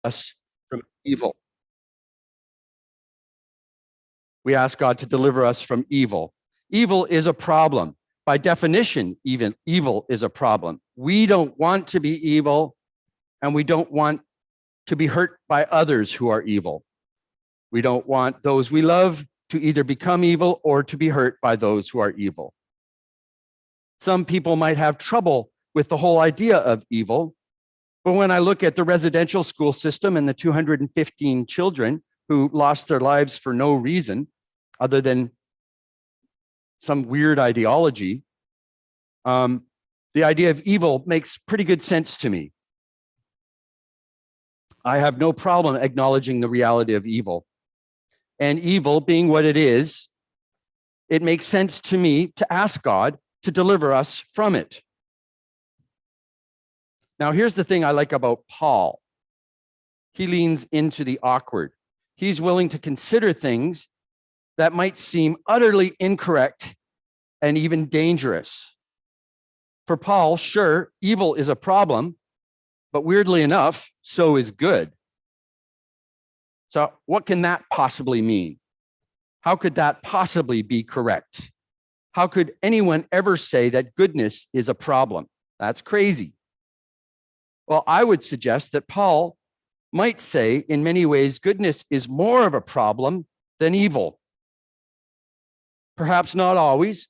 us from evil. We ask God to deliver us from evil. Evil is a problem. By definition, even evil is a problem. We don't want to be evil, and we don't want to be hurt by others who are evil. We don't want those we love to either become evil or to be hurt by those who are evil. Some people might have trouble with the whole idea of evil, but when I look at the residential school system and the 215 children who lost their lives for no reason other than some weird ideology, the idea of evil makes pretty good sense to me. I have no problem acknowledging the reality of evil. And evil being what it is, it makes sense to me to ask God to deliver us from it. Now, here's the thing I like about Paul. He leans into the awkward. He's willing to consider things that might seem utterly incorrect and even dangerous. For Paul, sure, evil is a problem, but weirdly enough, so is good. So what can that possibly mean? How could that possibly be correct? How could anyone ever say that goodness is a problem? That's crazy. Well, I would suggest that Paul might say, in many ways, goodness is more of a problem than evil. Perhaps not always,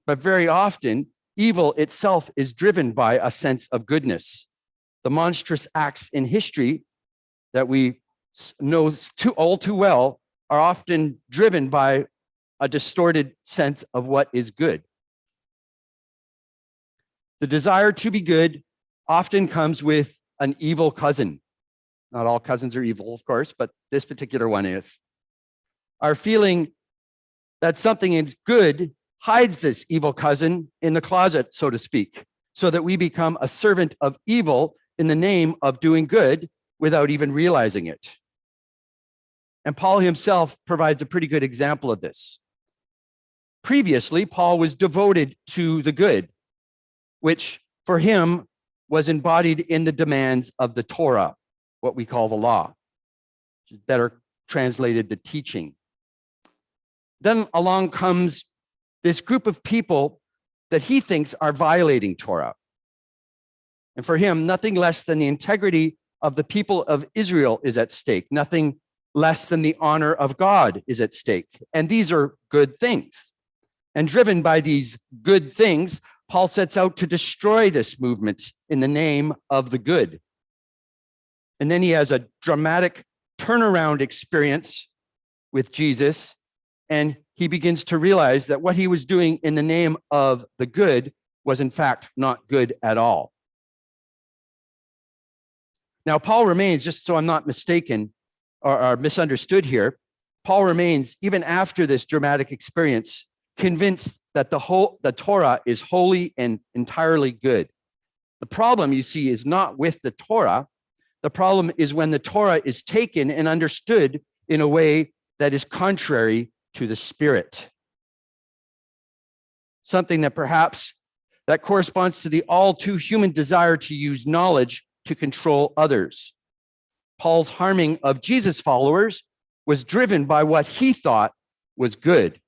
but very often, evil itself is driven by a sense of goodness. The monstrous acts in history that we know all too well are often driven by a distorted sense of what is good. The desire to be good often comes with an evil cousin. Not all cousins are evil, of course, but this particular one is. Our feeling that something is good hides this evil cousin in the closet, so to speak, so that we become a servant of evil in the name of doing good without even realizing it. And Paul himself provides a pretty good example of this. Previously, Paul was devoted to the good, which for him was embodied in the demands of the Torah, what we call the law, which is better translated the teaching. Then along comes this group of people that he thinks are violating Torah. And for him, nothing less than the integrity of the people of Israel is at stake. Nothing less than the honor of God is at stake. And these are good things. And driven by these good things, Paul sets out to destroy this movement in the name of the good. And then he has a dramatic turnaround experience with Jesus, and he begins to realize that what he was doing in the name of the good was in fact not good at all. Now, Paul remains, just so I'm not mistaken or misunderstood here, Paul remains, even after this dramatic experience, convinced that the Torah is holy and entirely good. The problem, you see, is not with the Torah. The problem is when the Torah is taken and understood in a way that is contrary to the Spirit. Something that perhaps that corresponds to the all too human desire to use knowledge to control others. Paul's harming of Jesus' followers was driven by what he thought was good.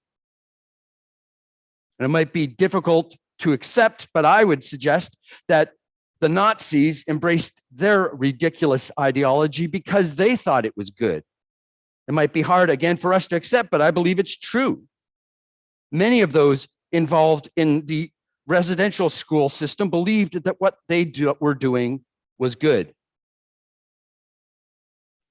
And it might be difficult to accept, but I would suggest that the Nazis embraced their ridiculous ideology because they thought it was good. It might be hard, again, for us to accept, but I believe it's true. Many of those involved in the residential school system believed that what they were doing was good.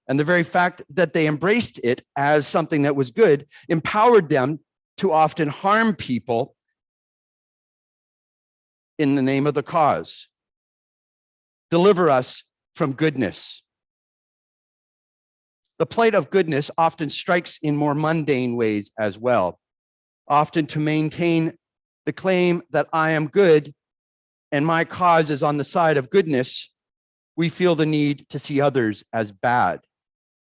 And the very fact that they embraced it as something that was good empowered them to often harm people in the name of the cause. Deliver us from goodness. The plight of goodness often strikes in more mundane ways as well, often to maintain the claim that I am good and my cause is on the side of goodness. We feel the need to see others as bad.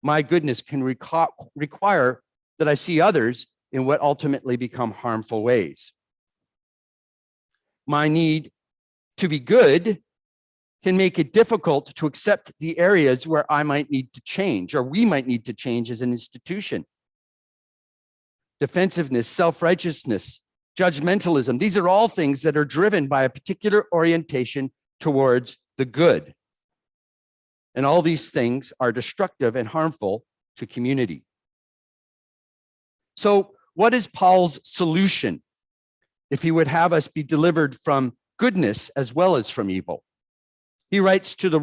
My goodness can require that I see others in what ultimately become harmful ways. My need to be good can make it difficult to accept the areas where I might need to change, or we might need to change as an institution. Defensiveness, self-righteousness, judgmentalism, these are all things that are driven by a particular orientation towards the good. And all these things are destructive and harmful to community. So, what is Paul's solution if he would have us be delivered from goodness as well as from evil? He writes that the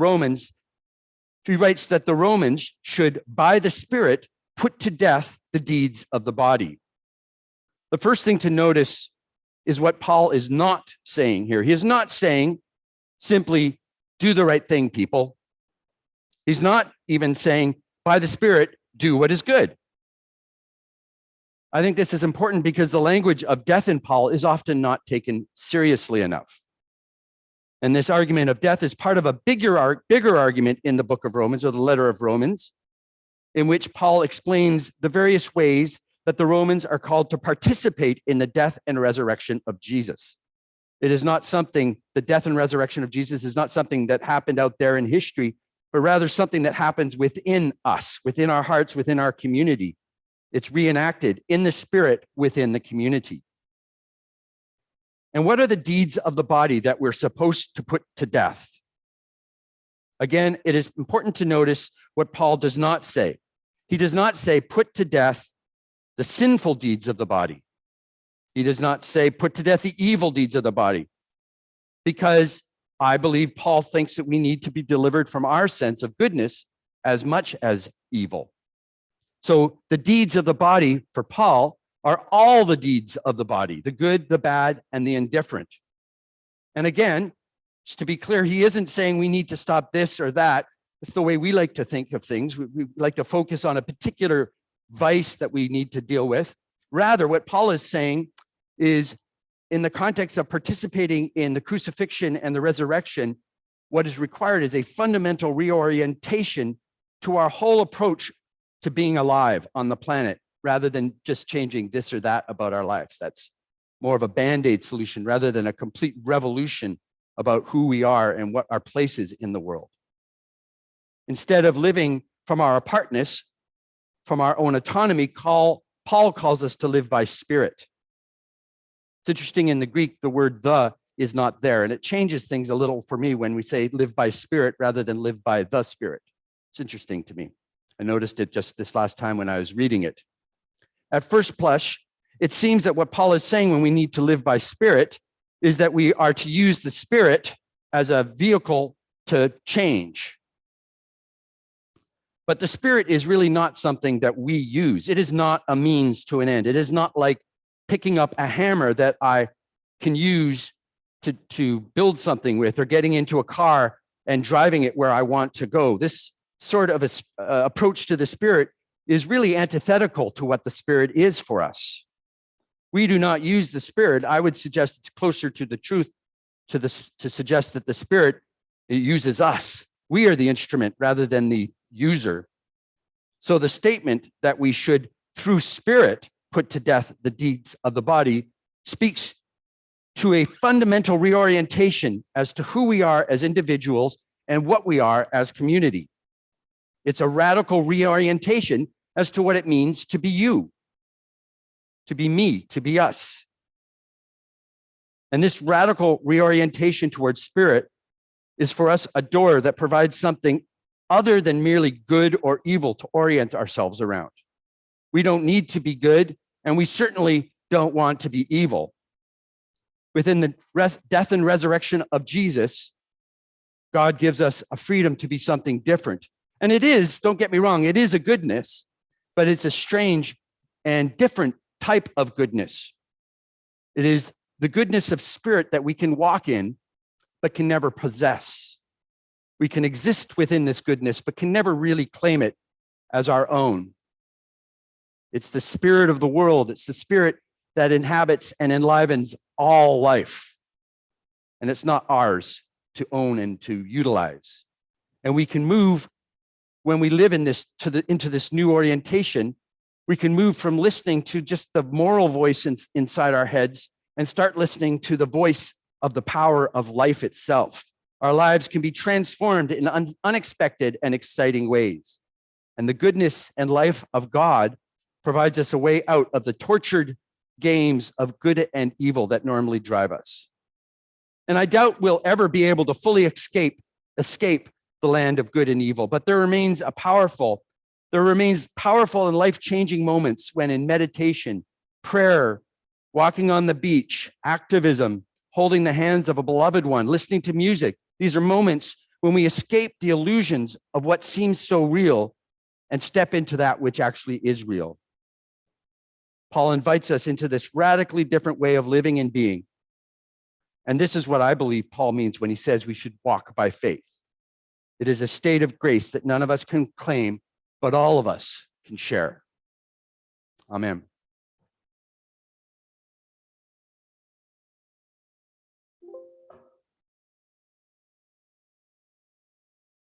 Romans should, by the Spirit, put to death the deeds of the body. The first thing to notice is what Paul is not saying here. He is not saying simply, do the right thing, people. He's not even saying, by the Spirit, do what is good. I think this is important because the language of death in Paul is often not taken seriously enough. And this argument of death is part of a bigger argument in the book of Romans, or the letter of Romans, in which Paul explains the various ways that the Romans are called to participate in the death and resurrection of Jesus. It is not something, the death and resurrection of Jesus is not something that happened out there in history, but rather something that happens within us, within our hearts, within our community. It's reenacted in the Spirit within the community. And what are the deeds of the body that we're supposed to put to death? Again, it is important to notice what Paul does not say. He does not say, put to death the sinful deeds of the body. He does not say, put to death the evil deeds of the body. Because I believe Paul thinks that we need to be delivered from our sense of goodness as much as evil. So the deeds of the body for Paul are all the deeds of the body, the good, the bad, and the indifferent. And again, just to be clear, he isn't saying we need to stop this or that. It's the way we like to think of things. We like to focus on a particular vice that we need to deal with. Rather, what Paul is saying is, in the context of participating in the crucifixion and the resurrection, what is required is a fundamental reorientation to our whole approach to being alive on the planet, rather than just changing this or that about our lives. That's more of a Band-Aid solution rather than a complete revolution about who we are and what our place is in the world. Instead of living from our apartness, from our own autonomy, Paul calls us to live by Spirit. It's interesting, in the Greek, the word "the" is not there, and it changes things a little for me when we say live by Spirit rather than live by the Spirit. It's interesting to me. I noticed it just this last time when I was reading it. At first blush, it seems that what Paul is saying when we need to live by Spirit is that we are to use the Spirit as a vehicle to change. But the Spirit is really not something that we use. It is not a means to an end. It is not like picking up a hammer that I can use to build something with, or getting into a car and driving it where I want to go. This sort of approach to the Spirit is really antithetical to what the Spirit is for us. We do not use the Spirit. I would suggest it's closer to the truth to suggest that the Spirit uses us. We are the instrument rather than the user. So the statement that we should, through Spirit, put to death the deeds of the body speaks to a fundamental reorientation as to who we are as individuals and what we are as community. It's a radical reorientation as to what it means to be you, to be me, to be us. And this radical reorientation towards Spirit is for us a door that provides something other than merely good or evil to orient ourselves around. We don't need to be good, and we certainly don't want to be evil. Within the death and resurrection of Jesus, God gives us a freedom to be something different. And it is, don't get me wrong, it is a goodness, but it's a strange and different type of goodness. It is the goodness of Spirit that we can walk in, but can never possess. We can exist within this goodness, but can never really claim it as our own. It's the spirit of the world. It's the Spirit that inhabits and enlivens all life. And it's not ours to own and to utilize. And we can move, when we live in this into this new orientation, we can move from listening to just the moral voice inside our heads and start listening to the voice of the power of life itself. Our lives can be transformed in unexpected and exciting ways. And the goodness and life of God provides us a way out of the tortured games of good and evil that normally drive us. And I doubt we'll ever be able to fully escape the land of good and evil, but there remains powerful and life-changing moments when in meditation, prayer, walking on the beach, activism, holding the hands of a beloved one, listening to music. These are moments when we escape the illusions of what seems so real and step into that which actually is real. Paul invites us into this radically different way of living and being. And this is what I believe Paul means when he says we should walk by faith. It is a state of grace that none of us can claim, but all of us can share. Amen.